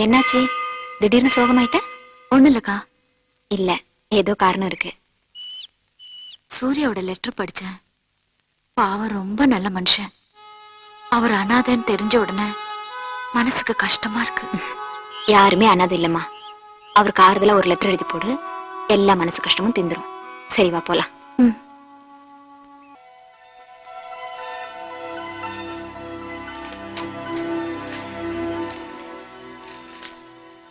என்னாச்சு? திடீர்னு சோகமாயிட்ட? ஒண்ணு இல்லக்கா. இல்ல, ஏதோ காரணம் இருக்கு. சூர்யாவோட லெட்டர் படிச்சேன். பாவம், ரொம்ப நல்ல மனுஷன். அவர் அனாதைன்னு தெரிஞ்ச உடனே மனசுக்கு கஷ்டமா இருக்கு. யாருமே அனாதை இல்லம்மா. அவருக்கு ஆறுதலா ஒரு லெட்டர் எழுதி போடு, எல்லா மனசு கஷ்டமும் தீந்துரும். சரி, வா போலாம்.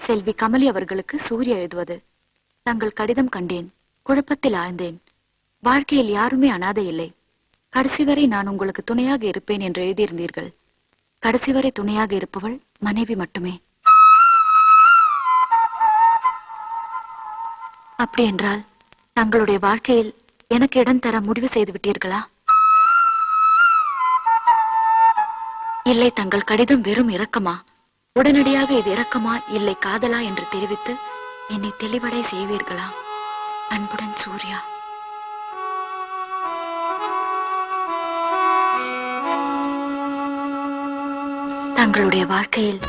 செல்வி கமலி அவர்களுக்கு சூர்யா எழுதுவது. தங்கள் கடிதம் கண்டேன், குழப்பத்தில் ஆழ்ந்தேன். வாழ்க்கையில் யாருமே அனாதை இல்லை. கடைசி வரை நான் உங்களுக்கு துணையாக இருப்பேன் என்று எழுதியிருந்தீர்கள். கடைசி வரை துணையாக இருப்பவள் மனைவி மட்டுமே. அப்படி என்றால் தங்களுடைய வாழ்க்கையில் எனக்கு இடம் தர முடிவு செய்து விட்டீர்களா? இல்லை, தங்கள் கடிதம் வெறும் இரக்கமா? உடனடியாக இது இரக்கமா இல்லை காதலா என்று தெரிவித்து என்னை தெளிவடை செய்வீர்களா? அன்புடன், சூர்யா. தங்களுடைய வாழ்க்கையில்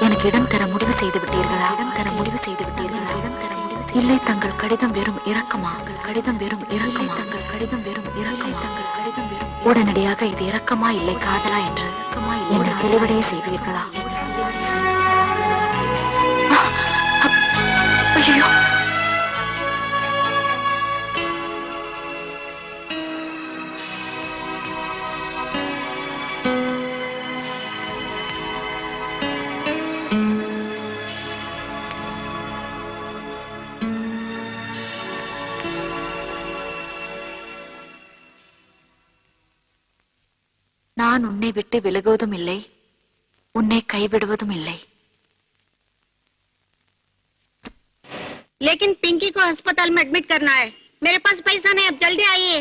எனக்கு இடம் தர முடிவு செய்து விட்டீர்களா? இடம் தர முடிவு செய்து விட்டீர்களா? இடம் தர முடிவு இல்லை, தங்கள் கடிதம் வெறும் இரக்கமா? கடிதம் வெறும் இரக்கமா? தங்கள் கடிதம் வெறும் இரக்கமா? தங்கள் கடிதம் வெறும் உடனடியாக இது இரக்கமா இல்லை காதலா என்று என்னை தெளிவடைய செய்வீர்களா? ஐயோ, நான் உன்னை விட்டு விலகுவதும் இல்லை, உன்னை கைவிடுவதும் இல்லை. लेकिन पिंकी को अस्पताल में एडमिट करना है। मेरे पास पैसा नहीं, अब जल्दी आइए।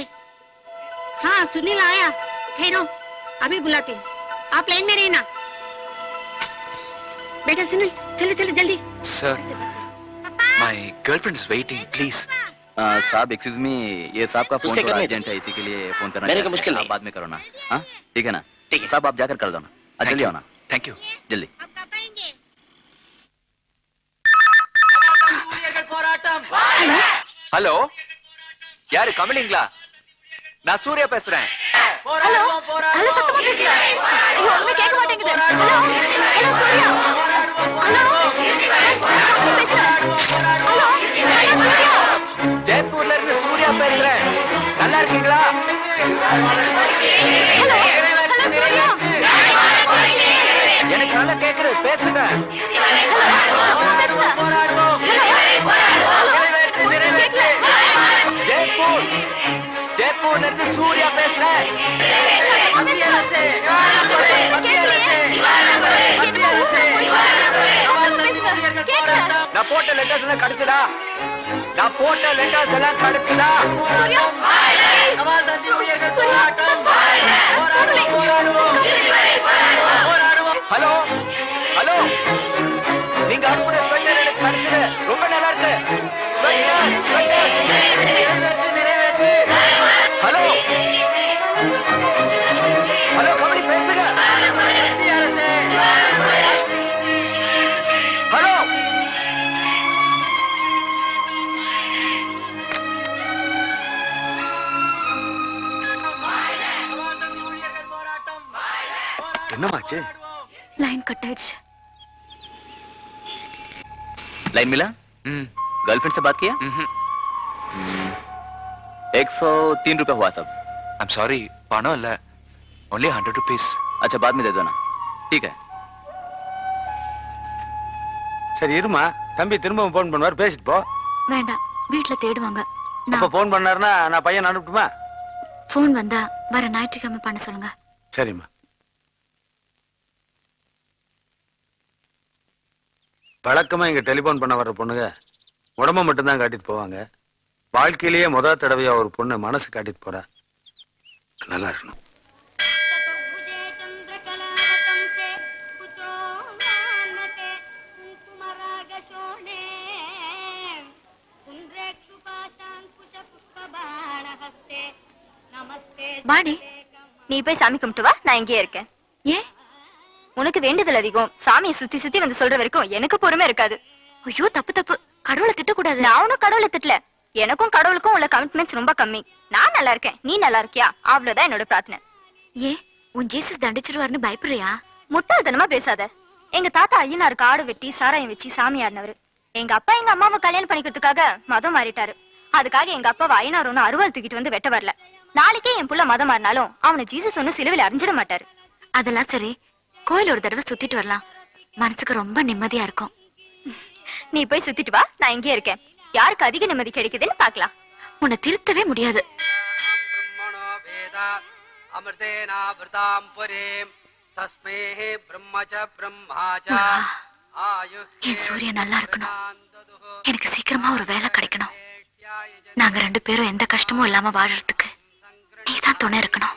हाँ, सुनील आया। ठहरो, अभी बुलाती हूँ। आप लाइन में रहना। बेटा सुनील, चलो चलो जल्दी। Sir, my girlfriend is waiting, please. साहब एक्सक्यूज मी, ये साहब का फोन थोड़ा अर्जेंट है, इसी के लिए फोन करना मेरे को मुश्किल आप नहीं। बाद में करो ना। हाँ ठीक है ना? ठीक है साहब, आप जाकर कर दो ना। जल्दी आओ ना। Thank you. जल्दी। अब कब आएंगे? ஹலோ, யாரு? கமலிங்களா? நான் சூர்யா பேசுறேன். ஹலோ ஹலோ, சத்தமா பேசுங்க. ஐயோ, ஒண்ணுமே கேட்க மாட்டேங்குது. Hello hello, Surya. ஹலோ சத்தமா பேசுங்க. Hello hello, Surya. ஜெய்ப்பூர்ல இருந்து சூர்யா பேசுறேன். நல்லா இருக்கீங்களா? Hello hello, Surya. எனக்கு நல்லா கேக்குது, பேசுங்க. சத்தமா பேசுங்க. ஜெய்ப்பூர், ஜெய்ப்பூர்ல இருந்து சூர்யா பேசுறேன். நான் போட்ட லெட்டர்ஸ் எல்லாம் கிடைச்சதா? நான் போட்ட லெட்டர்ஸ் எல்லாம் கிடைச்சதா? ஹலோ ஹலோ, நீங்க அனுப்பின ஸ்வெட்டர் எனக்கு கிடைச்சது. ரொம்ப நல்லா இருக்கு. Sweater sweater. Hello hello, kabaddi பேசுங்க. ஹலோ, என்னமாச்சு? லைன் கட் ஆயிடுச்சு. लाइन मिला? गर्लफ्रेंड से बात किया? 103 रुपया हुआ सब। I'm sorry, பணம் இல்ல, only 100 rupees. अच्छा, बाद में दे दो ना। ठीक है। சரி இருமா, தம்பி திரும்பவும் போன் பண்ணுவார், பேசிட்டு போ. வேண்டாம், வீட்டுல தேடுவாங்க. அப்ப போன் பண்ணாருன்னா நான் பையன் அனுப்பட்டுமா? போன் வந்தா வர ஞாயிற்றுக்கிழமை பண்ண சொல்லுங்க. சரிம்மா. வழக்கமா இங்க டெலிபோன் பண்ண வர்ற பொண்ணுங்க உடம்ப மட்டும்தான் காட்டிட்டு போவாங்க. வாழ்க்கையிலேயே முதல் தடவையா ஒரு பொண்ணு மனசு காட்டிட்டு போறா. நல்லா இருக்கணும். வாடி, நீ போய் சாமி கும்பிட்டு வா, நான் இங்கேயே இருக்கேன். ஏன்? உனக்கு வேண்டுதல் அதிகம். சாமியை சுத்தி சுத்தி வந்து சொல்ற வரைக்கும் எனக்கு பொறுமை இருக்காது. ஐயோ தப்பு தப்பு, கடவுளை திட்டக்கூடாது. நான் உனக்கு கடவுளை திட்டல. எனக்கும் கடவுளுக்கும் உள்ள கமிட்மெண்ட்ஸ் ரொம்ப கம்மி. நான் நல்லா இருக்கேன், நீ நல்லா இருக்கியா, அவ்வளவுதான் என்னோட பிரார்த்தனை. ஏன் உன் ஜீசஸ் தண்டிச்சிருவாருன்னு பயப்படுறியா? முட்டாள்தனமா பேசாத. எங்க தாத்தா ஐயனாருக்கு ஆடு வெட்டி சாராயம் வச்சு சாமி ஆடினவரு. எங்க அப்பா எங்க அம்மாவை கல்யாணம் பண்ணிக்கிறதுக்காக மதம் மாறிட்டாரு. அதுக்காக எங்க அப்பாவை ஐயனார் ஒன்னும் அருவாள் தூக்கிட்டு வந்து வெட்ட வரல. நாளைக்கே என் புள்ள மதம் மாறினாலும் அவனை ஜீசஸ் ஒன்னும் சிலுவையில் அறிஞ்சிட மாட்டாரு. அதெல்லாம் சரி, கோயில் ஒரு தடவை சுத்திட்டு வரலாம், மனசுக்கு ரொம்ப நிம்மதியா இருக்கும். நீ போய் சுத்திட்டு வா, நான் இங்கே இருக்கேன். யாருக்கு அதிக நிம்மதி கிடைக்குதுன்னு பாக்கலாம். உன்னை திருத்தவே முடியாது. என் சூரிய நல்லா இருக்கணும். எனக்கு சீக்கிரமா ஒரு வேலை கிடைக்கணும். நாங்க 2 பேரும் எந்த கஷ்டமும் இல்லாம வாழறதுக்கு நீதான் துணை இருக்கணும்.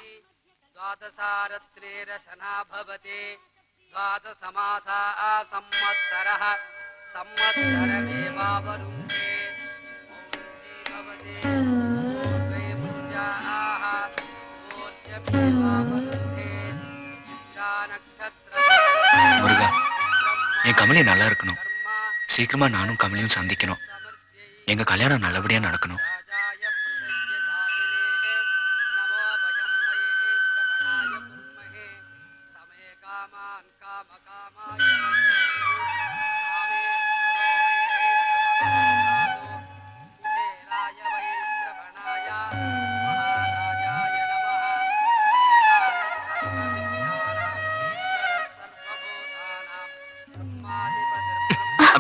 முருகா, என் கமலி நல்லா இருக்கணும். சீக்கிரமா நானும் கமலியும் சந்திக்கணும். எங்க கல்யாணம் நல்லபடியா நடக்கணும்.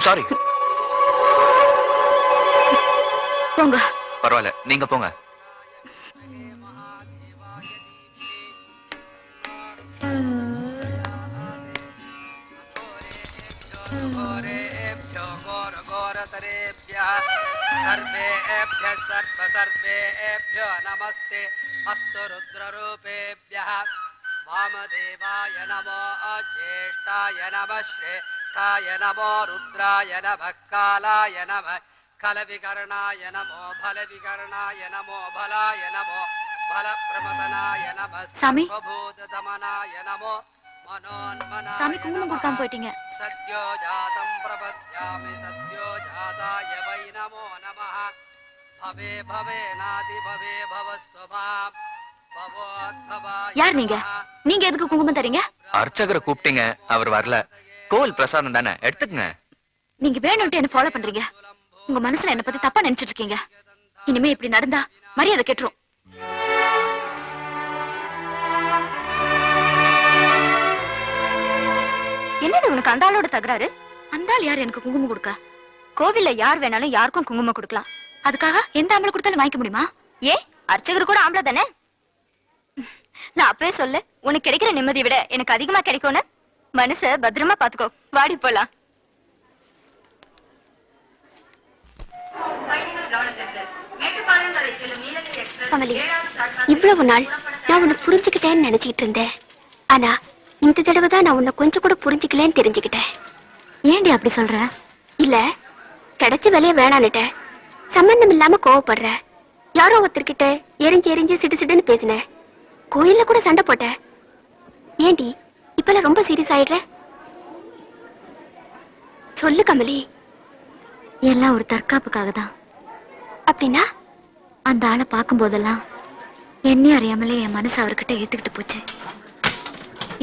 சாரி. போங்க. பரவாயில்ல, நீங்க போங்க. நமஸ்தே அஸ்து ருத்ரரூபேப்யः வாமதேவாய நமோ ஜேஷ்டாய நம ஸ்ரேஷ்டாய நமோ ருத்ராய நம காலாய நம கலவிகரணாய நமோ பலவிகரணாய நமோ பலாய நமோ பலப்பிரமதனாய நம சாமி. சர்வபூததமனாய நமோ மனோன்மனாய சாமி, குங்குமம் கொடுக்காம போயிட்டீங்க. சத்யோ ஜாதம் பிரபத்யாமி சத்யோ ஜாதாய வை நமோ நமः பவே பவே நாதி பவே பவஸ்வபாம் பவோத்பவாய யார் நீங்க? நீங்க எதுக்கு குங்குமம் தரீங்க? அர்ச்சகரை கூப்பிட்டீங்க, அவர் வரல. கோவில் பிரசாதம் தானே, எடுத்துக்கங்க. நீங்க வேணும்ட்டு என்ன ஃபாலோ பண்றீங்க. உங்க மனசுல என்ன பத்தி தப்பா நினைச்சிட்டு இருக்கீங்க. இனிமே இப்படி நடந்தா மரியாதை கெட்டுரும். என்னடி உனக்கு அந்த ஆளோட தகராறு? அந்த ஆள் யார் எனக்கு குங்குமம் கொடுக்க? கோவில்ல யார் வேணாலும் யாருக்கும் குங்குமம் கொடுக்கலாம். அதுக்காக எந்த ஆம்பளை கொடுத்தாலும் வாங்கிக்க முடியுமா? ஏ, அர்ச்சகர் கூட ஆம்பளை தானே. நான் அப்பவே சொல்ல, உனக்கு கிடைக்கிற நிம்மதியை விட எனக்கு அதிகமா கிடைக்கும்னு. மனச பத்திரமா பாத்துக்கோ. வாடி போலாம். கமலி, இவ்வளவு நாள் நான் உன்னை புரிஞ்சுக்கிட்டேன்னு நினைச்சிட்டு இருந்தேன். ஆனா இந்த தடவை தான் நான் உன்னை கொஞ்சம் கூட புரிஞ்சுக்கலன்னு தெரிஞ்சுக்கிட்டேன். ஏண்டி அப்படி சொல்ற? இல்ல, கிடைச்ச வேலைய வேணான்னுட்ட, சம்பந்தம் இல்லாம கோவப்படுற, யாரோ ஒருத்தர்கிட்ட எரிஞ்சு எரிஞ்சு சிடு சிடுன்னு பேசின, கோயில்ல கூட சண்டை போட்ட. ஏண்டி இப்பெல்லாம் ரொம்ப சீரியஸ் ஆயிடுற? சொல்லு கமலி. எல்லாம் ஒரு தற்காப்புக்காக தான். அப்படின்னா? அந்த ஆளை பார்க்கும் போதெல்லாம் என்னையும் அறியாமலே என் மனசு அவர்கிட்ட ஏத்துக்கிட்டு போச்சு.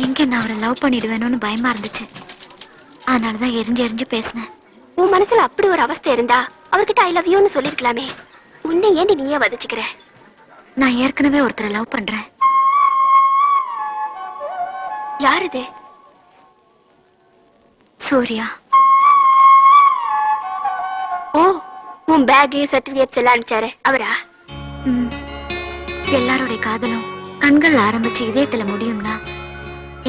எங்க நான் அவரை லவ் பண்ணிடுவேணும்னு பயமா இருந்துச்சு. அதனாலதான் எரிஞ்சு எரிஞ்சு பேசினேன். உன் மனசுல அப்படி ஒரு அவஸ்தை இருந்தா அவர்கிட்ட ஐ லவ் யூன்னு சொல்லிருக்கலாமே. உன்னை ஏண்டி நீயே வதச்சுக்கிற? நான் ஏற்கனவே ஒருத்தரை லவ் பண்றேன். யார் இது? சூர்யா. ஓ, உன் பேக் சர்டிபிகேட்ஸ் எல்லாம் அனுப்பிச்சாரு அவரா? எல்லாருடைய காதலும் கண்கள்ல ஆரம்பிச்சு இதயத்துல முடியும்னா,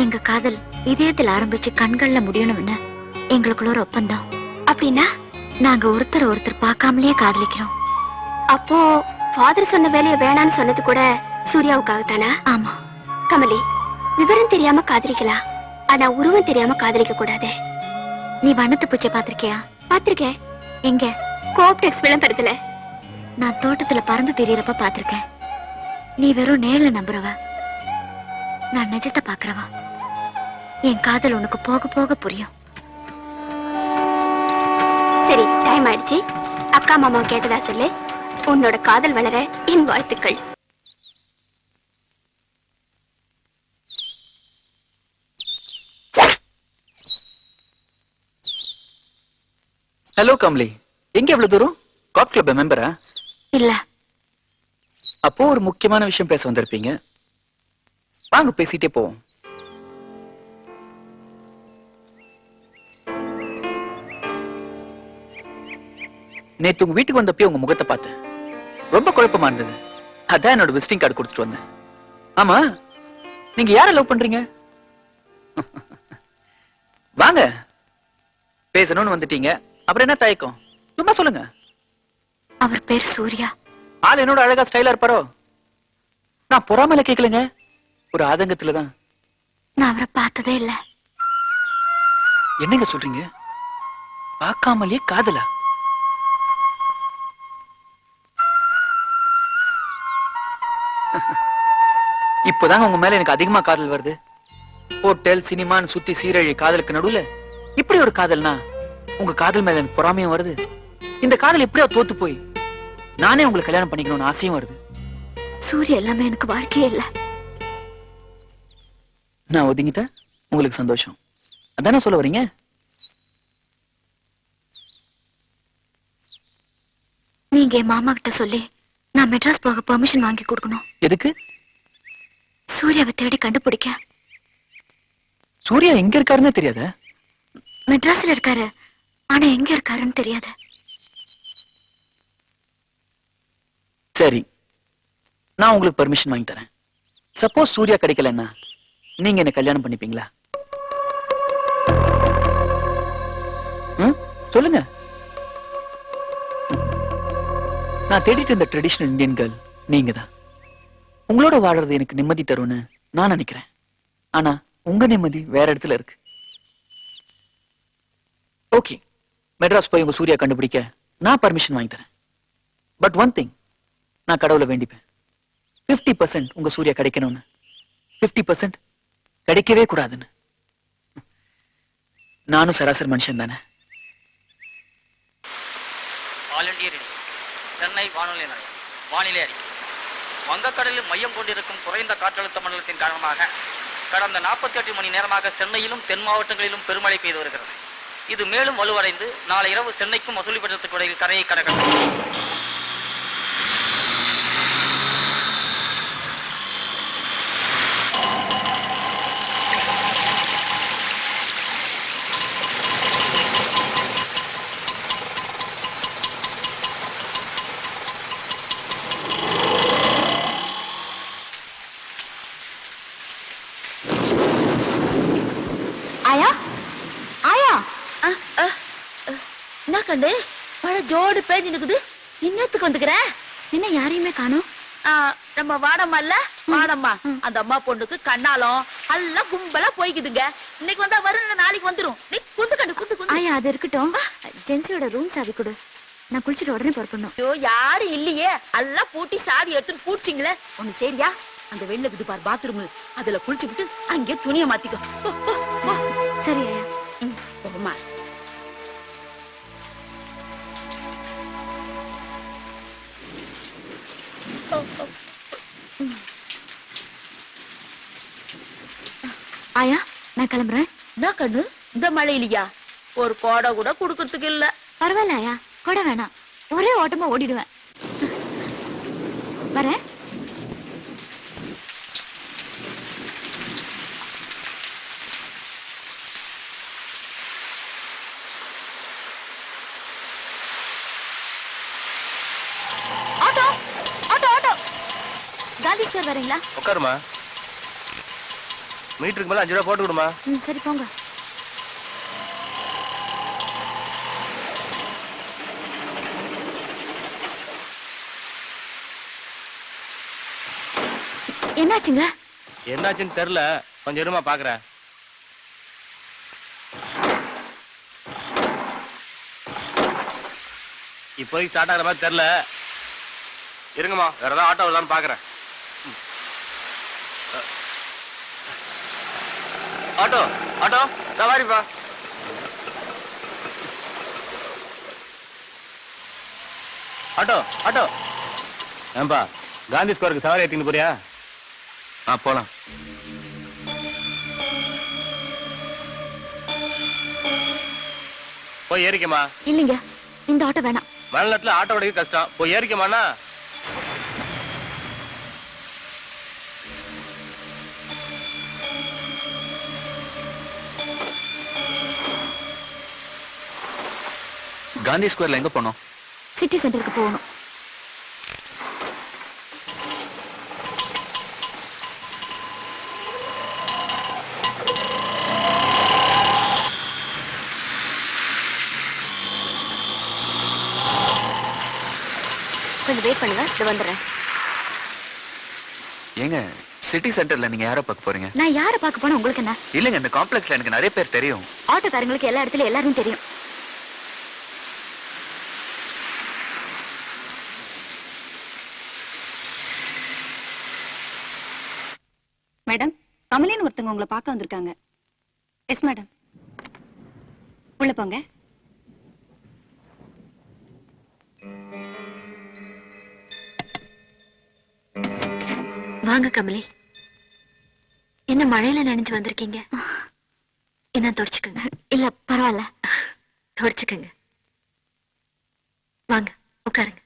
எங்க காதல் இதயத்துல ஆரம்பிச்சு கண்கள்ல முடியணும்னு எங்களுக்குள்ள ஒரு ஒப்பந்தம். அப்படின்னா நாங்க ஒருத்தர் ஒருத்தர் பார்க்காமலேயே காதலிக்கிறோம். அப்போ ஃபாதர் சொன்ன வேலைய வேணான்னு சொன்னது கூட சூர்யாவுக்காக தானா? ஆமா கமலி, விவரம் தெரியாம காதலிக்கலாம், ஆனா உருவம் தெரியாம காதலிக்க கூடாது. நீ வண்ணத்து பூச்சை பாத்திருக்கியா? பாத்திருக்கேன். எங்க? கோப்டெக்ஸ் விளம்பரத்துல. நான் தோட்டத்துல பறந்து திரியறப்ப பாத்திருக்கேன். நீ வெறும் நேர்ல நம்புறவ, நான் நிஜத்தை பாக்குறவா. என் காதல் உனக்கு போக போக புரியும். சரி, டைம் ஆயிடுச்சு. அக்கா மாமாவை கேட்டதா சொல்லு. உன்னோட காதல் வளர என் வாழ்த்துக்கள். ஹலோ கமலி, எங்க எவ்வளவு தூரம்? காட் கிளப் மெம்பரா? இல்ல, அப்போ ஒரு முக்கியமான விஷயம் பேச வந்திருப்பீங்க. வாங்க பேசிட்டே போவோம். நேத்து உங்க வீட்டுக்கு வந்தப்பே உங்க முகத்தை பார்த்தேன். ரொம்ப குழப்பமா இருந்தது. அதான் என்னோட விசிட்டிங் கார்டு கொடுத்துட்டு வந்தேன். ஆமா, நீங்க யாரை லவ் பண்றீங்க? வாங்க, பேசணும்னு வந்துட்டீங்க. அப்புறம் என்ன தயக்கம்? சும்மா சொல்லுங்க. அவர் பேர் சூர்யா. ஆள் என்னோட அழகா ஸ்டைலா இருப்பாரோ? நான் பொறாமல கேட்கலங்க, ஒரு ஆதங்கத்துலதான். நான் அவரை பார்த்ததே இல்ல. என்னங்க சொல்றீங்க? பார்க்காமலேயே காதலா? இப்போதாங்க உங்க மேல எனக்கு அதிகமா காதல் வருது. ஹோட்டல் சினிமான்னு சுத்தி சீரழி காதலுக்கு நடுவுல இப்படி ஒரு காதல்னா உங்க காதல் மேல எனக்கு பொறாமையும் வருது. இந்த காதல் எப்படியா தோத்து போய் நானே உங்களை கல்யாணம் பண்ணிக்கணும்னு ஆசையும் வருது. சூர்யா எல்லாமே எனக்கு வாழ்க்கையே இல்ல. நான் ஒதுங்கிட்டா உங்களுக்கு சந்தோஷம், அதானே சொல்ல வரீங்க? நீங்க என் மாமா கிட்ட சொல்லி நான் மெட்ராஸ் போக பெர்மிஷன் வாங்கி கொடுக்கணும். எதுக்கு? சூர்யாவை தேடி கண்டுபிடிக்க. சூர்யா எங்க இருக்காருன்னு தெரியாத? மெட்ராஸ்ல இருக்காரு, ஆனா எங்க இருக்காருன்னு தெரியாது. சரி, நான் உங்களுக்கு பெர்மிஷன் வாங்கி தரேன். சப்போஸ் சூர்யா கிடைக்கலன்னா நீங்க என்ன கல்யாணம் பண்ணிப்பீங்களா? சொல்லுங்க. நான் தேடிட்டு இருந்த ட்ரெடிஷனல் இந்தியன் கேர்ள் நீங்க தான். உங்களோட வாழறது எனக்கு நிம்மதி தரும்னு நான் நினைக்கிறேன். ஆனா உங்க நிம்மதி வேற இடத்துல இருக்கு. ஓகே, மெட்ராஸ் போய் உங்க சூர்யா கண்டுபிடிக்க நான் பர்மிஷன் வாங்கி தரேன். பட் ஒன் திங், நான் கடவுளை வேண்டிப்பேன். 50% உங்க சூர்யா கிடைக்கணும்னு, 50% கிடைக்கவே கூடாதுன்னு. நானும் சராசரி மனுஷன் தானே. ஆல் இண்டியா ரேடியோ, சென்னை வானொலி நிலையம். வானிலை அறிக்கை. வங்கக்கடலில் மையம் கொண்டிருக்கும் குறைந்த காற்றழுத்த மண்டலத்தின் காரணமாக கடந்த 48 மணி நேரமாக சென்னையிலும் தென் மாவட்டங்களிலும் பெருமழை பெய்து வருகிறது. இது மேலும் வலுவடைந்து நாளை இரவு சென்னைக்கும் மசூலிப்பட்டினத்துக்கு இடையில் கரையை கடக்கிறது. ஆயா, ஆயா, என்ன கண்டு மழை ஜோடு பேஞ்சு நிக்குது. இன்னத்துக்கு வந்துக்கிற? என்ன யாரையுமே காணோம்? நம்ம வாடம்மா இல்ல, வாடம்மா அந்த அம்மா பொண்ணுக்கு கண்ணாலம் எல்லாம் கும்பலா போய்க்குதுங்க. இன்னைக்கு வந்தா வரும், நாளைக்கு வந்துரும். நீ குந்து கண்டு குந்து குந்து. ஆயா, அது இருக்கட்டும். ஜென்சியோட ரூம் சாவி கொடு, நான் குளிச்சுட்டு உடனே புறப்படணும். ஐயோ, யாரும் இல்லையே, எல்லாம் பூட்டி சாவி எடுத்துன்னு பூச்சிங்களே. ஒண்ணு சரியா, அந்த வெளில இருக்குது பாரு பாத்ரூம், அதுல குளிச்சுக்கிட்டு அங்கே துணியை மாத்திக்கோ. போ, போ, போ. சரி ஆயா. போமா. ஆயா, நான் கிளம்புறேன். என்ன கண்ணு, இந்த மழையிலையா? ஒரு கோடை கூட குடுக்கறதுக்கு இல்ல. பரவாயில்ல ஆயா, கூட வேணாம், ஒரே ஓட்டமா ஓடிடுவேன். வரேன். Auto, auto, auto. Gandhi square வரீங்களா? உட்காருமா. மீட்டருக்கு மேல 5 ரூபா போட்டு விடுமா. சரி போங்க. என்னாச்சுங்க? என்னாச்சுன்னு தெரியல, கொஞ்சம் இருமா பாக்குறேன். இப்போதைக்கு ஸ்டார்ட் ஆகிற மாதிரி தெரியல, இருங்கம்மா, வேற ஏதாவது ஆட்டோ வருதான்னு பாக்குறேன். ஆட்டோ ஆட்டோ சவாரிப்பா. Auto auto. ஏன்பா காந்தி ஸ்கொயருக்கு சவாரி ஏத்தின்னு போறியா? போலாம். போய் ஏறிக்கமா. இல்லைங்க, இந்த ஆட்டோ வேணாம். மழை ஆட்டோ ஓடிக்க கஷ்டம். போய் ஏறிக்கமாண்ணா. காந்தி ஸ்கொயர்ல எங்க போனோம்? சிட்டி சென்டருக்கு போகணும். கொஞ்சம் வெயிட் பண்ணுங்க, இது வந்துடுறேன். ஏங்க சிட்டி சென்டர்ல நீங்க யாரை பார்க்க போறீங்க? நான் யாரை பார்க்க போனா உங்களுக்கு என்ன? இல்லங்க, இந்த காம்ப்ளெக்ஸ்ல எனக்கு நிறைய பேர் தெரியும். ஆட்டோக்காரங்களுக்கு எல்லா இடத்துலயும் எல்லாரும் தெரியும். மேடம், கமலின்னு ஒருத்தவங்க உங்களை பார்க்க வந்திருக்காங்க. எஸ் மேடம், உள்ள போங்க. வாங்க கமலி. என்ன மழையில நனைஞ்சு வந்திருக்கீங்க? என்ன தொடச்சுக்கங்க. இல்ல பரவாயில்ல, தொடச்சுக்கங்க. வாங்க உட்காருங்க.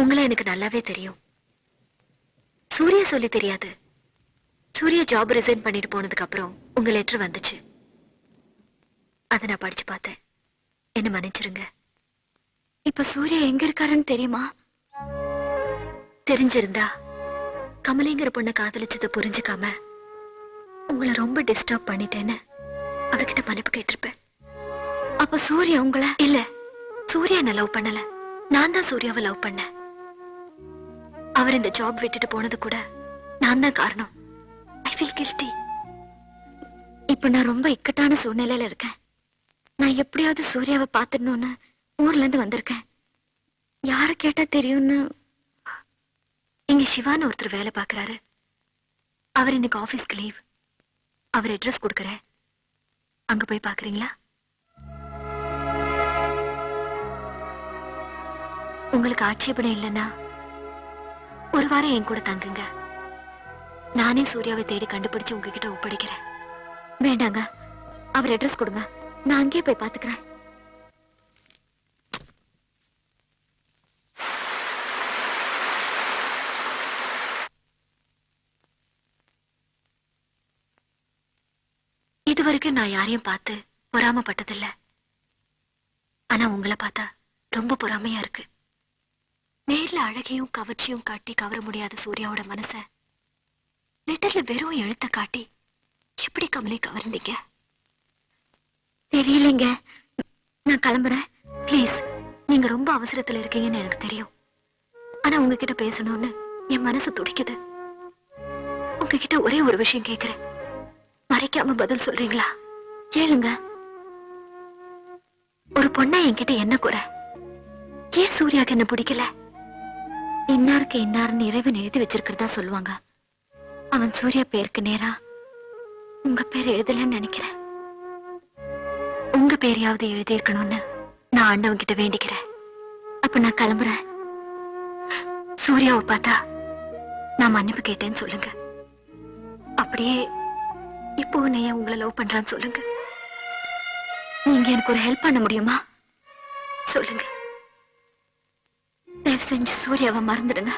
உங்களை எனக்கு நல்லாவே தெரியும். சூர்யா சொல்லி தெரியாது. சூர்யா ஜாப் ரிசைன் பண்ணிட்டு போனதுக்கு அப்புறம் உங்க லெட்டர் வந்துச்சு. அதை நான் படிச்சு பார்த்தேன். என்ன மன்னிச்சிருங்க. இப்ப சூர்யா எங்க இருக்காருன்னு தெரியுமா? தெரிஞ்சிருந்தா கமலிங்கிற பொண்ணை காதலிச்சதை புரிஞ்சுக்காம உங்களை ரொம்ப டிஸ்டர்ப் பண்ணிட்டேன்னு அவர்கிட்ட மன்னிப்பு கேட்டிருப்பேன். அப்ப சூர்யா உங்களை இல்ல, சூர்யா என்ன லவ் பண்ணல, நான் தான் சூர்யாவை லவ் பண்ணேன். அவர் இந்த ஜாப் விட்டுட்டு போனது கூட நான் தான் காரணம். I feel guilty. இப்ப நான் ரொம்ப இக்கட்டான சூழ்நிலையில இருக்கேன். நான் எப்படியாவது சூர்யாவை பார்த்துடணும்னு ஊர்ல இருந்து வந்திருக்கேன். யார கேட்டா தெரியும்னு இங்க சிவான்னு ஒருத்தர் வேலை பார்க்கறாரு. அவர் இன்னைக்கு ஆபீஸ்க்கு லீவ். அவர் அட்ரஸ் கொடுக்கறேன், அங்க போய் பாக்குறீங்களா? உங்களுக்கு ஆட்சேபணம் இல்லைன்னா ஒரு வாரம் என் கூட தங்குங்க. நானே சூர்யாவை தேடி கண்டுபிடிச்சு உங்ககிட்ட ஒப்படைக்கிறேன். வேண்டாங்க, அவர் அட்ரஸ் கொடுங்க, நான் அங்கேயே போய் பாத்துக்கிறேன். இது வரைக்கும் நான் யாரையும் பார்த்து பொறாமப்பட்டதில்ல. ஆனா உங்களை பார்த்தா ரொம்ப பொறாமையா இருக்கு. நேர்ல அழகையும் கவர்ச்சியும் காட்டி கவர முடியாத சூர்யாவோட மனச லெட்டர்ல வெறும் எழுத்த காட்டி எப்படி கமலை கவர்ந்தீங்க? தெரியலைங்க. நான் கிளம்புறேன். ப்ளீஸ், நீங்க ரொம்ப அவசரத்துல இருக்கீங்கன்னு எனக்கு தெரியும். ஆனா உங்ககிட்ட பேசணும்னு என் மனசு துடிக்குது. உங்ககிட்ட ஒரே ஒரு விஷயம் கேட்கிறேன், மறைக்காம பதில் சொல்றீங்களா? கேளுங்க. ஒரு பொண்ணா என்கிட்ட என்ன குறை? ஏன் சூர்யாக்கு என்ன பிடிக்கல? இன்னாருக்கு இன்னாருன்னு இறைவன் எழுதி வச்சிருக்கிறதா சொல்லுவாங்க. அவன் சூர்யா பேருக்கு நேரா உங்க பேர் எழுதலன்னு நினைக்கிறேன். உங்க பேரையாவது எழுதி இருக்கணும்னு நான் ஆண்டவன் கிட்ட வேண்டிக்கிறேன். அப்ப நான் கிளம்புறேன். சூர்யாவை பார்த்தா நான் மன்னிப்பு கேட்டேன்னு சொல்லுங்க. அப்படியே இப்போ நான் உங்களை லவ் பண்றான்னு சொல்லுங்க. நீங்க எனக்கு ஒரு ஹெல்ப் பண்ண முடியுமா? சொல்லுங்க. தயவு செஞ்சு சூர்யாவை மறந்துடுங்க.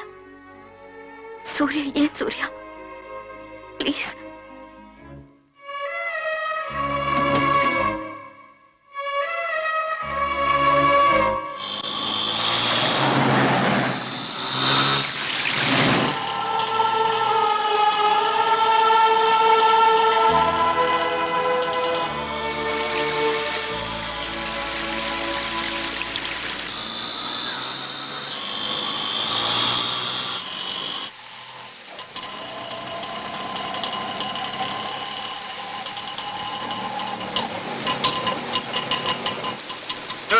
சூர்யா ஏன் சூர்யா, ப்ளீஸ்.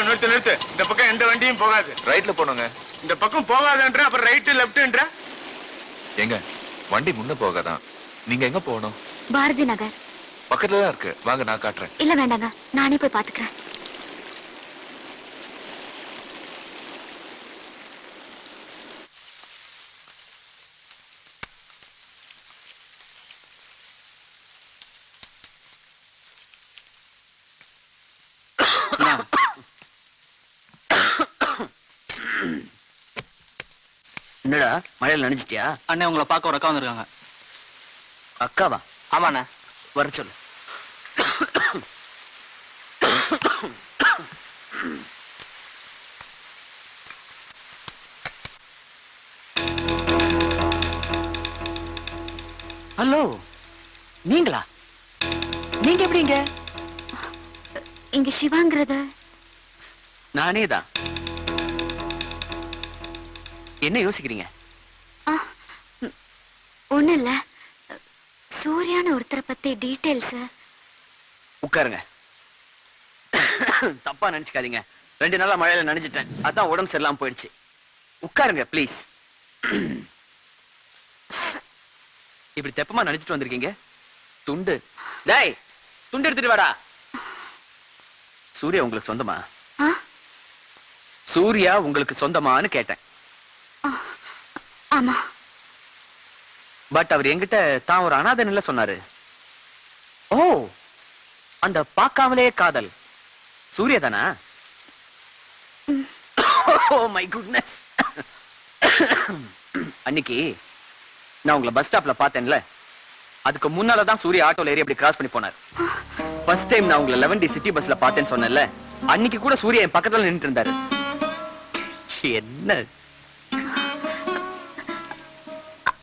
நிறுத்து நிறுத்து. இந்த பக்கம் எந்த வண்டியும் போகாது. ரைட்ல போனோங்க. இந்த பக்கம் போகாதுன்ற, அப்புறம் ரைட்டு லெப்ட்ன்ற. எங்க வண்டி முன்ன போகாதான், நீங்க எங்க போகணும்? பாரதி நகர். பக்கத்துல தான் இருக்கு, வாங்க நான் காட்டுறேன். இல்ல வேண்டாங்க, நானே போய் பாத்துக்கிறேன். என்னடா மழையில நனைஞ்சிட்டியா? அண்ணே உங்களை பார்க்க ஒரு அக்கா வந்திருக்காங்க. அக்காவா? ஆமாண்ணே. வர சொல்லு. ஹலோ, நீங்களா? நீங்க எப்படிங்க? இங்க சிவாங்கிறது நானே தான். என்ன யோசிக்கிறீங்க? ஒண்ணு இல்ல, சூர்யான்னு ஒருத்தரை பத்தி டீடைல்ஸ். உட்காருங்க. தப்பா நினைச்சுக்காதீங்க, 2 நாளா மழையில நனைஞ்சிட்டேன், அதான் உடம்பு சரியில்லாம போயிடுச்சு. உட்காருங்க ப்ளீஸ். இப்படி தெப்பமா நனைச்சிட்டு வந்திருக்கீங்க. துண்டு, டேய் துண்டு எடுத்துட்டு வாடா. சூர்யா உங்களுக்கு சொந்தமா? சூர்யா உங்களுக்கு சொந்தமான்னு கேட்டேன். ஆமா. பட் அவர் என்கிட்ட தான் ஒரு அனாதைன்னு சொன்னாரு. ஓ, அந்த பார்க்காமலே காதல் சூர்யா தானா? Oh my goodness. அன்னைக்கு நான் உங்களை பஸ் ஸ்டாப்ல பார்த்தேன்ல, அதுக்கு முன்னாலதான் சூர்யா ஆட்டோல ஏறி அப்படி கிராஸ் பண்ணி போனார். ஃபர்ஸ்ட் டைம் நான் உங்களை 11D சிட்டி பஸ்ல பார்த்தேன்னு சொன்னேன்ல, அன்னைக்கு கூட சூர்யா என் பக்கத்துல நின்னுட்டு இருந்தாரு. என்ன?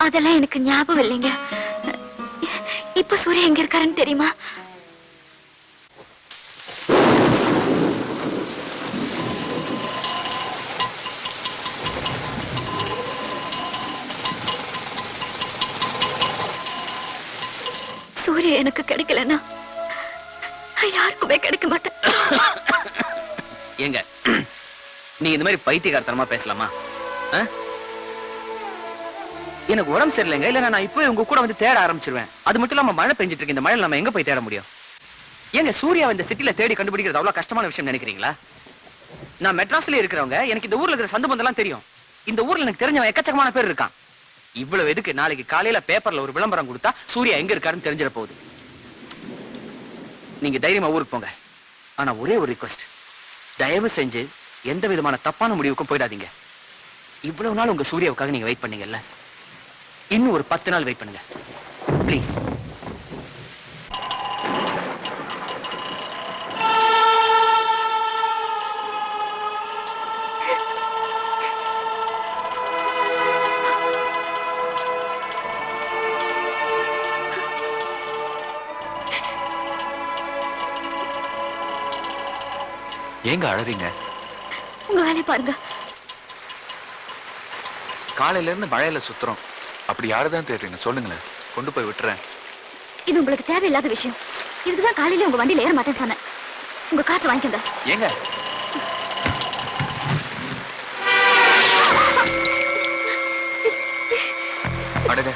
அதெல்லாம் எனக்கு ஞாபகம் இல்லைங்க. இப்ப சூர்யா எங்க இருக்காருன்னு தெரியுமா? சூர்யா எனக்கு கிடைக்கலன்னா யாருக்குமே கிடைக்க மாட்டேன். ஏங்க நீங்க இந்த மாதிரி பைத்தியக்காரத்தனமா பேசலாமா? எனக்கு உடம்பு சரியில்லைங்க, இல்ல நான் இப்போ உங்க கூட வந்து தேட ஆரம்பிச்சிருவேன். அது மட்டும் இல்லாம மழை பெஞ்சிட்டு இருக்கு, இந்த மழையில நம்ம எங்க போய் தேட முடியும்? ஏங்க சூர்யா இந்த சிட்டில தேடி கண்டுபிடிக்கிறது அவ்வளவு கஷ்டமான விஷயம் நினைக்கிறீங்களா? நான் மெட்ராஸ்ல இருக்கிறவங்க, எனக்கு இந்த ஊர்ல இருக்கிற சந்து பந்தெல்லாம் தெரியும். இந்த ஊர்ல எனக்கு தெரிஞ்சவன் எக்கச்சக்கமான பேர் இருக்கான். இவ்வளவு எதுக்கு நாளைக்கு காலையில பேப்பர்ல ஒரு விளம்பரம் கொடுத்தா சூர்யா எங்க இருக்காருன்னு தெரிஞ்சிட போகுது. நீங்க தைரியமா ஊருக்கு போங்க. ஆனா ஒரே ஒரு ரிக்வெஸ்ட், தயவு செஞ்சு எந்த விதமான தப்பான முடிவுக்கும் போயிடாதீங்க. இவ்வளவு நாள் உங்க சூர்யாவுக்காக நீங்க வெயிட் பண்ணீங்கல்ல, இன்னும் ஒரு 10 நாள் வெயிட் பண்ணுங்க ப்ளீஸ். ஏங்க அழறீங்க? உங்க வேலையை பாருங்க. காலையில இருந்து மழையில சுத்துறோம். அப்படி யாருதான் தேடுறீங்க சொல்லுங்களேன், கொண்டு போய் விட்டுறேன். இது உங்களுக்கு தேவையில்லாத விஷயம். இதுக்குதான் காலையில உங்க வண்டியில ஏற மாட்டேன்னு சொன்னேன். உங்க காசை வாங்கிக்கோங்க. ஏங்க அடடே,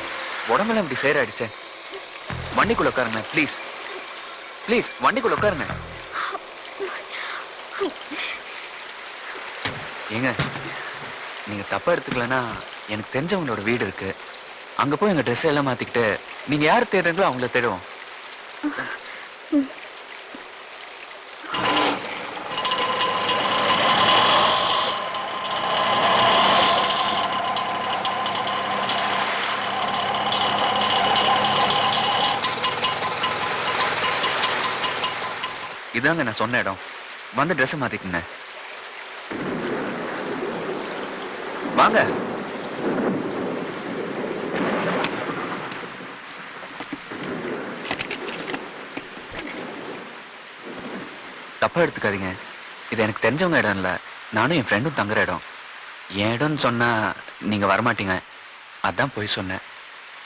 உடம்பெல்லாம் இப்படி சேராயிடுச்சே. வண்டிக்குள்ள உட்காருங்க ப்ளீஸ். ப்ளீஸ் வண்டிக்குள்ள உட்காருங்க. ஏங்க நீங்க தப்பா எடுத்துக்கலன்னா, எனக்கு தெரிஞ்சவங்களோட வீடு இருக்கு, அங்க போய் எங்க ட்ரெஸ் எல்லாம் மாத்திக்கிட்டு நீங்க யார் தேடுறீங்களோ அவங்கள தேடுவோம். இதாங்க நான் சொன்ன இடம். வந்து ட்ரெஸ் மாத்திக்குங்க. வாங்க. தப்பா எடுத்துக்காதீங்க, இது எனக்கு தெரிஞ்சவங்க இடம் இல்ல, நானும் என் ஃப்ரெண்டும் தங்குற இடம். என் இடம்னு சொன்னா நீங்க வரமாட்டீங்க, அதான் போய் சொன்னேன்.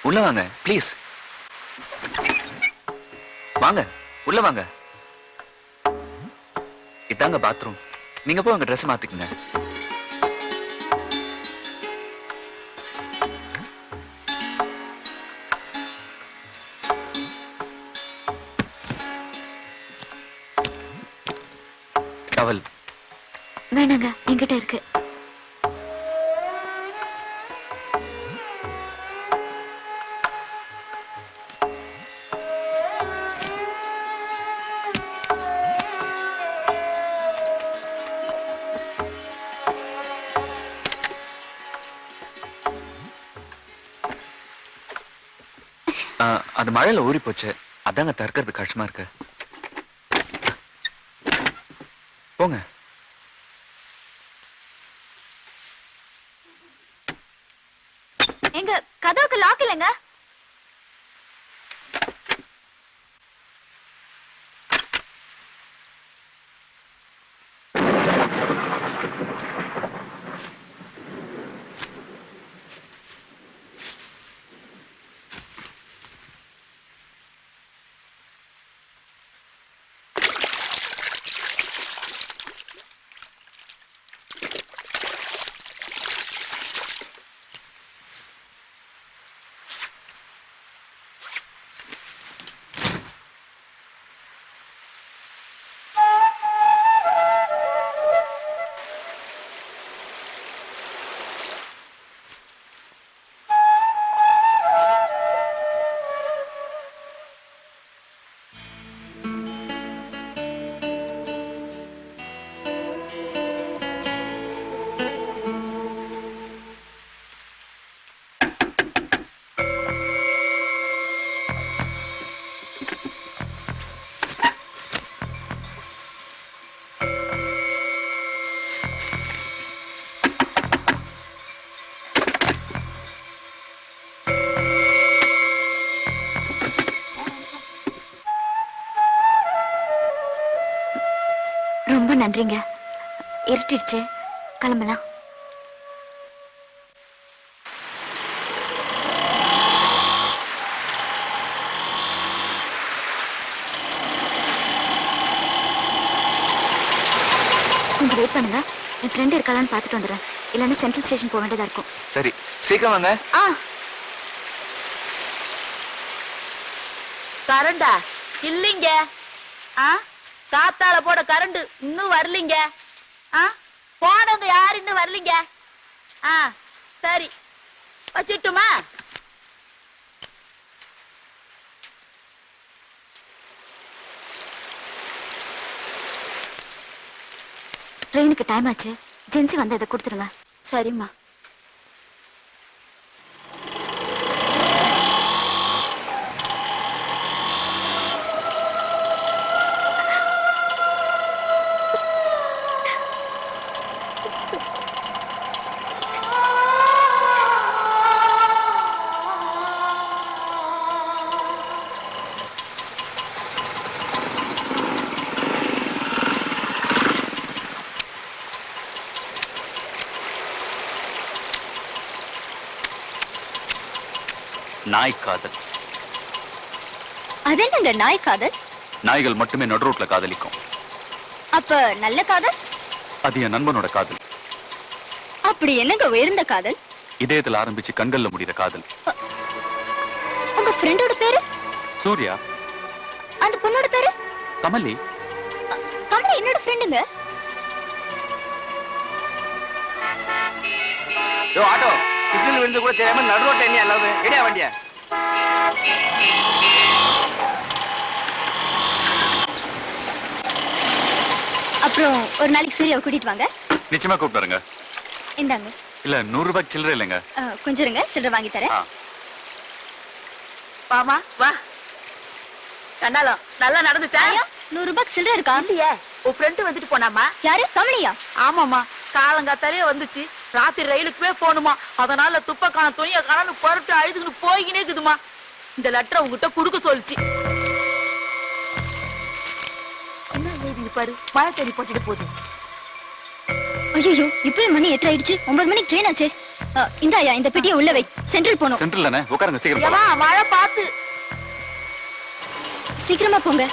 உள்ள வாங்க ப்ளீஸ். வாங்க உள்ள வாங்க. இதாங்க பாத்ரூம், நீங்க போய் உங்க ட்ரெஸ் மாத்திக்குங்க. வேணாங்க, என்கிட்ட இருக்கு. அது மழையில ஊறி போச்சு, அதாங்க தற்கிறது கஷ்டமா இருக்கு. போங்க. எங்க கதவுக்கு லாக் இல்லைங்க. ரொம்ப நன்றிங்க. இருட்டிடுச்சு, கிளம்பலாம். கொஞ்சம் வெயிட் பண்ணுங்க, என் ஃப்ரெண்ட் இருக்காளான்னு பார்த்துட்டு வந்துடுறேன். இல்லைன்னா சென்ட்ரல் ஸ்டேஷன் போக வேண்டியதா இருக்கும். சரி, சீக்கிரம் வாங்க. கரண்டா இல்லைங்க. காத்தால போட கரண்ட் இன்னும் வரலீங்க. போனவங்க யாரு இன்னும் வரலீங்க. சரி, வச்சிட்டுமா? ட்ரெயினுக்கு டைம் ஆச்சு, ஜென்சி வந்து இதை கொடுத்துருங்க. சரிம்மா. நாய் காதல். அது என்னங்க நாய் காதல்? நாய்கள் மட்டுமே நடு ரோட்ல காதலிக்கும். அப்ப நல்ல காதல்? அது என் நண்பனோட காதல். அப்படி என்னங்க உயர்ந்த காதல்? இதயத்துல ஆரம்பிச்சு கண்கள்ல முடிகிற காதல். உங்க ஃப்ரெண்டோட பேரு? சூர்யா. அந்த பொண்ணோட பேரு? கமலி. கமலி என்னோட ஃப்ரெண்டுங்க. ஆட்டோ சிக்னல் விழுந்து கூட தெரியாம நடு ரோட்ல என்ன அளவு எடியா வண்டியா? அப்புறம் ஒரு நாளைக்கு சூர்யாவை கூட்டிட்டு வாங்க. நிச்சயமா கூப்பிடுறேங்க. இந்தாங்க. இல்ல 100 ரூபாய்க்கு சில்லறை இல்லைங்க. கொஞ்சம் இருங்க, சில்லறை வாங்கி தரேன். வாமா வா. கண்டாலம் நல்லா நடந்துச்சா? 100 ரூபாய்க்கு சில்லறை இருக்கா? இல்லையே, உன் ஃப்ரெண்டு வந்துட்டு போனாமா? யாரு? கமலியா? ஆமாமா, காலங்காத்தாலே வந்துச்சு. ராத்திரி ரயிலுக்குமே போகணுமா, அதனால துப்பக்கான துணியை காணு பருட்டு அழுதுன்னு போய்கினே இருக்குதுமா. இந்த லெட்டரை உங்ககிட்ட குடுக்க சொல்லிச்சு. என்ன எழுதி பாரு, மழை தண்ணி போட்டுட்டு போகுது. ஐயோ, இப்பவே மணி 8 ஆயிடுச்சு. 9 மணிக்கு ட்ரெயின் ஆச்சு. இந்தாயா, இந்த பெட்டியை உள்ள வை. சென்ட்ரல் போகணும். சென்ட்ரல் தானே, உட்காருங்க, சீக்கிரம் போலாம். மழை பார்த்து சீக்கிரமா போங்க.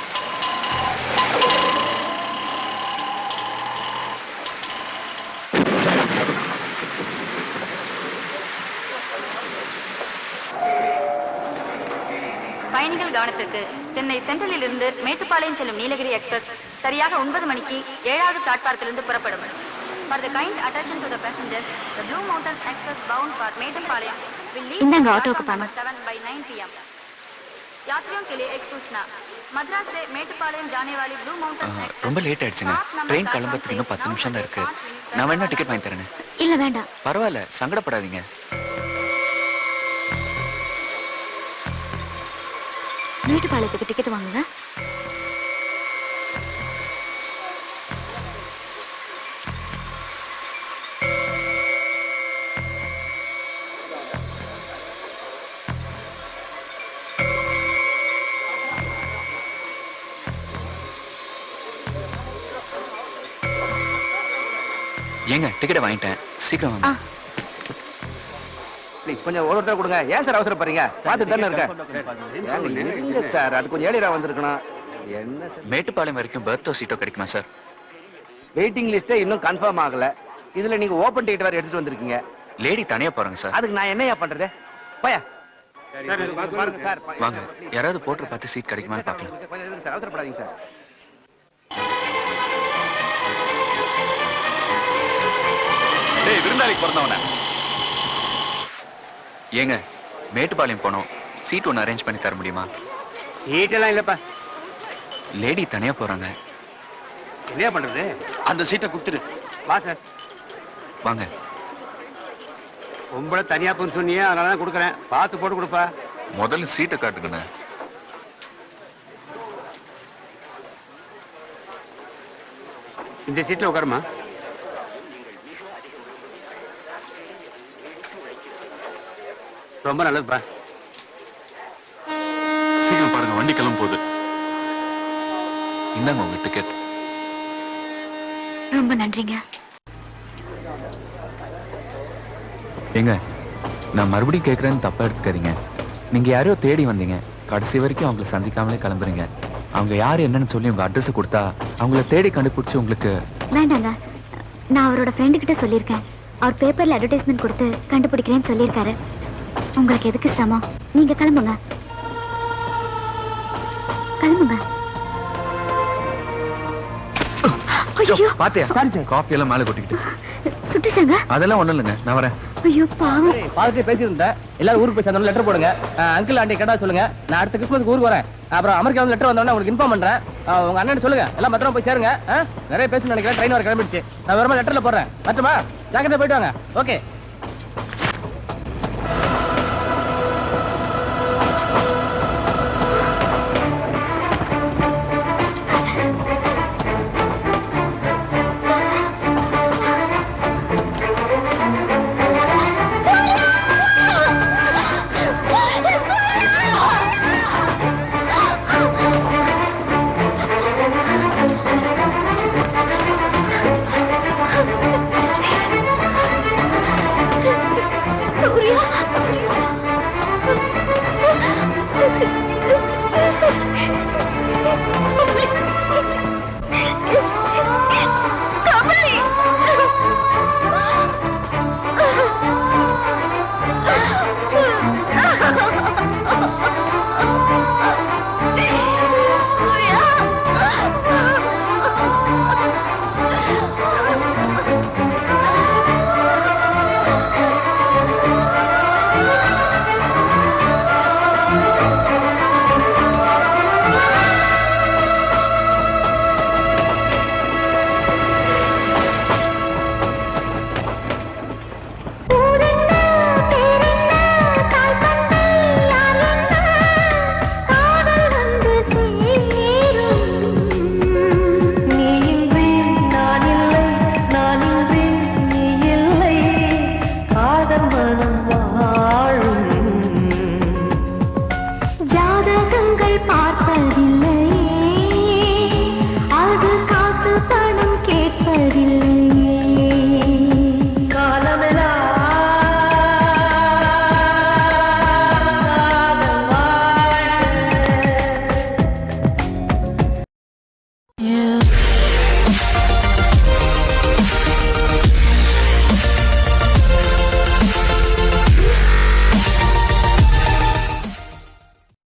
பயணிகள் கவனத்திற்கு, சென்னை சென்ட்ரலில் இருந்து மேட்டுப்பாளையம் செல்லும் நீலகிரி எக்ஸ்பிரஸ் சரியாக 9 மணிக்கு 7வது பிளாட்பாரத்திலிருந்து புறப்படும். For the kind attention to the passengers, the Blue Mountain Express bound for Metupalayam will leave इंदांगा the auto का platform पाना। number 7 by 9 p.m. यात्रियों के लिए एक सूचना, मद्रास से मेटुपाளையம் जाने वाली ब्लू माउंटेन एक्सप्रेस ரொம்ப லேட் ஆயிடுச்சுங்க ட்ரெயின் கிளம்புறதுக்கு இன்னும் 10 நிமிஷம் தான் இருக்கு நான் வேணா டிக்கெட் வாங்கி தரேன் இல்ல வேண்டாம். பரவாயில்ல சங்கடப்படாதீங்க மேட்டுப்பாளையத்துக்கு டிக்கெட் வாங்குங்க. ஏங்க டிக்கெட் வாங்கிட்டேன் சீக்கிரம் வாங்க ப்ளீஸ் கொஞ்சம் ஒவ்வொருத்தர் கொடுங்க. ஏன் சார் அவசரப்படுறீங்க? பார்த்துட்டு தானே இருக்கேன். இல்ல சார், அது கொஞ்சம் ஏழிரா வந்திருக்கணும். என்ன சார், மேட்டுப்பாளையம் வரைக்கும் பர்த்தோ சீட்டோ கிடைக்குமா சார்? வெயிட்டிங் லிஸ்ட்டே இன்னும் கன்ஃபார்ம் ஆகல. இதுல நீங்க ஓபன் டிக்கெட் வேற எடுத்துட்டு வந்திருக்கீங்க. லேடி தனியா போறாங்க சார். அதுக்கு நான் என்னையா பண்றது? போயா பாருங்க சார். வாங்க யாராவது போட்டு பார்த்து சீட் கிடைக்குமான்னு பார்க்கலாம். கொஞ்சம் இருங்க சார், அவசரப்படாதீங்க சார். டேய் விருந்தாளிக்கு பிறந்தவன ஏங்க மேட்டுப்பாளையம் போனோம் சீட் ஒன்று அரேஞ்ச் பண்ணி தர முடியுமா? சீட்டெல்லாம் இல்லப்பா. லேடி தனியா போறாங்க. என்னையா பண்றது? அந்த சீட்டை குடுத்துரு. வா சார். வாங்க பொம்பளை தனியா போன்னு சொன்னியே, அதனால தான் கொடுக்குறேன். பார்த்து போட்டு கொடுப்பா. முதல்ல சீட்டை காட்டுங்கண்ணே. இந்த சீட்ல உட்காருமா. ரொம்ப நல்லதுப்பா. சீக்கிரம் பாருங்க வண்டி கிளம்ப போகுது. இந்தாங்க உங்க டிக்கெட். ரொம்ப நன்றிங்க. ஏங்க நான் மறுபடியும் கேட்குறேன்னு தப்பா எடுத்துக்காதீங்க. நீங்க யாரையோ தேடி வந்தீங்க, கடைசி வரைக்கும் அவங்களை சந்திக்காமலே கிளம்புறீங்க. அவங்க யாரு என்னன்னு சொல்லி உங்க அட்ரஸ் கொடுத்தா அவங்கள தேடி கண்டுபிடிச்சு உங்களுக்கு. வேண்டாங்க, நான் அவரோட ஃப்ரெண்டு கிட்ட சொல்லியிருக்கேன். அவர் பேப்பர்ல அட்வர்டைஸ்மெண்ட் கொடுத்து கண்டுபிடிக்கிறேன்னு சொல்லியிருக்காரு. உங்களுக்கு எதுக்கு சிரமம்? நீங்க கிளம்புங்க கிளம்புங்க. ஐயோ பாத்தியா காஃபி எல்லாம் மேல கொட்டிக்கிட்டு. சுட்டுச்சாங்க. அதெல்லாம் ஒண்ணும் இல்லைங்க, நான் வரேன். ஐயோ பாவம். பார்த்துட்டு பேசியிருந்தேன். எல்லாரும் ஊருக்கு போய் சேர்ந்தோம். லெட்டர் போடுங்க. அங்கிள் ஆண்டி கேட்டா சொல்லுங்க. நான் அடுத்த கிறிஸ்மஸ்க்கு ஊருக்கு வரேன். அப்புறம் அமெரிக்கா வந்து லெட்டர் வந்தோடனே உங்களுக்கு இன்ஃபார்ம் பண்றேன். உங்க அண்ணன் சொல்லுங்க எல்லாம் பத்திரமா போய் சேருங்க. நிறைய பேசணும்னு நினைக்கிறேன். ட்ரெயின் வர கிளம்பிடுச்சு. நான் வருமா லெட்டர்ல போடுறேன். மட்டுமா ஜாக்கிரதை போயிட்டு வாங்க. ஓகே. ஜாதகம்